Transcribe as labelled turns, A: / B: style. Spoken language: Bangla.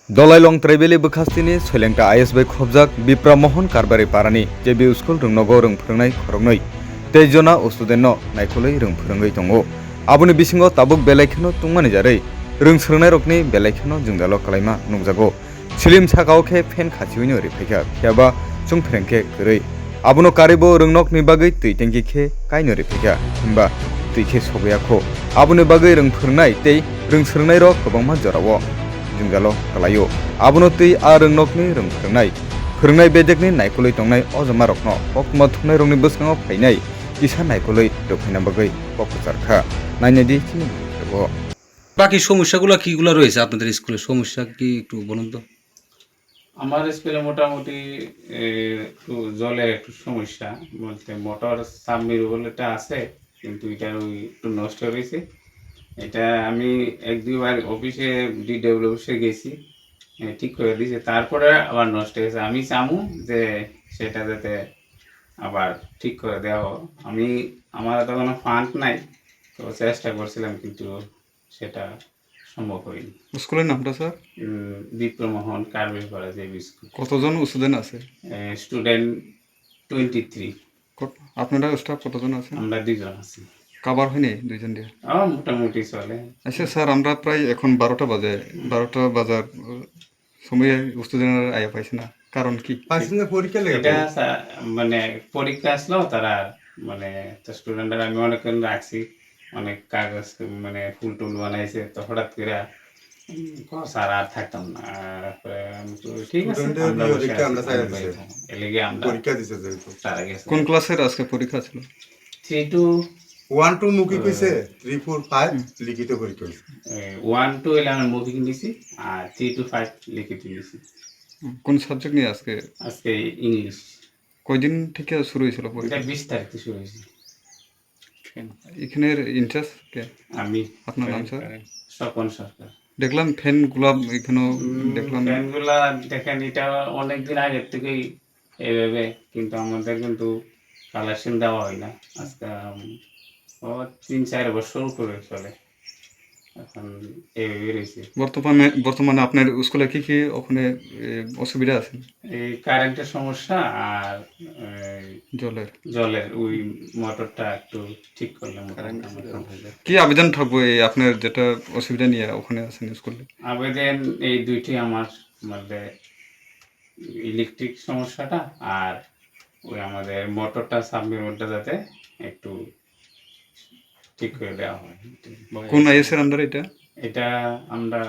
A: दलाइलं ट्राइबेली बखास्तिनि सोलेंटा आइएसबाई खबजाक बिप्रा महन कारबारि पारानि जेबि स्कुल रोंनगो रों फोरोंनाय खरंनै तेजना स्टुडेन्टनो नायखलै रों फोरोंगै दङ आबुनि बिसिङाव ताबुक बेलायखेनो तुंमानि जारै रों सोलोंनाय रकनि बेलायखेनो जोंदाल कलाइमा नुजागो सिलिम साकावखे फेन खाथिवैनो रिफाइखा फियाबा सुं फेरेंखे गोरै आबुनो कारिबो रोंनकनि बागै तैटेंगिखे कायनो रिफाइखा होमबा तैखे सगैयाखो आबुनि बागै रों फोरोंनाय तै रों सोलोंनाय रक गोबांमा जरावो जोंदालो कलायो आबुनो तै आ रोंनकनि रों फोरोंनाय बेदेकनि नायखलै तंनाय अजमा रकनो पकमा थुंनाय रंनि बसङाव फायनाय किसा नायखलै रोफैना बागै पकजारखा नायनायदि चिनि देबो
B: বাকি সমস্যাগুলো কিগুলো রয়েছে আপনাদের স্কুলে সমস্যা কি একটু বলুন তো।
C: আমার স্কুলে মোটামুটি একটু জলের একটু সমস্যা বলতে মোটর সাবমেরসিবলটা আছে কিন্তু এটা ওই একটু নষ্ট হয়েছে। এটা আমি এক দুইবার অফিসে ডিডব্লিউ অফিসে গেছি, ঠিক করে দিয়েছে, তারপরে আবার নষ্ট হয়েছে। আমি চামু যে সেটা যাতে আবার ঠিক করে দেওয়া হোক। আমার তো কোনো ফান্ড নাই, তো চেষ্টা করছিলাম কিন্তু সেটা সম্ভব হয়নি।
A: স্কুলের নামটা স্যার
C: বিপ্রমোহন কার্বের করা যে স্কুল।
A: কতজন স্টুডেন্ট আছে?
C: স্টুডেন্ট 23।
A: আপনারা স্টাফ কতজন আছে?
C: আমরা 2 জন আছি।
A: কাবার হয়নি দুইজন দিয়ে?
C: মোটামুটি চলে।
A: আচ্ছা স্যার, আমরা প্রায় এখন 12টা বাজে, 12টা বাজার সময় স্টুডেন্টরা আয়া পাইছে না, কারণ কি?
D: পরীক্ষা
C: এটা মানে পরীক্ষা আসলো তারা মানে স্টুডেন্টরা আমি অনেকক্ষণ রাখছি, অনেক কাগজ মানে ফুল টুল বানাইছে, তো হঠাৎ করে স্যার আর থাকতাম না। ঠিক আছে,
D: পরীক্ষা দিছে যেহেতু।
A: কোন ক্লাসের আজকে পরীক্ষা ছিল?
C: 3 to
D: 1 2 মৌখিক হইছে, 3 4 5 লিখিত পরীক্ষা হইছে।
C: 1 to হইলে আমরা মৌখিক নিছি, আর 3 to 5 লিখিত নিছি।
A: কোন সাবজেক্ট নিয়ে আজকে?
C: আজকে ইংলিশ।
A: কয়দিন থেকে শুরু হয়েছিল পরীক্ষা?
C: এটা 20 তারিখ থেকে শুরু হয়েছে।
A: এখানের ইন্টারেস্ট কে?
C: আমি।
A: আপনার নাম স্যার?
C: স্বপন সরকার।
A: দেখলাম ফ্যান গুলা এখানেও দেখলাম।
C: ফ্যানগুলা দেখেন, এটা অনেকদিন আগের থেকেই এইভাবে, কিন্তু আমাদের কিন্তু কালেকশন দেওয়া হয় না। আজকে 3-4 বছর করে চলে, এখন এইভাবে রয়েছে।
A: বর্তমানে আপনার স্কুলে কি কি ওখানে অসুবিধা আছে?
C: এই কারেন্টের সমস্যা আর জলের ওই মোটরটা একটু ঠিক করলে
A: কি আবেদন থাকবো এই আপনার যেটা অসুবিধা নিয়ে ওখানে আছেন স্কুলে?
C: আবেদন এই দুইটি আমার মধ্যে, ইলেকট্রিক সমস্যাটা আর ওই আমাদের মোটরটা সাবমেরসিবলটা যাতে একটু ঠিক করে দেওয়া হয়।
A: কোন আইএস এর আন্ডারে এটা?
C: এটা আমরা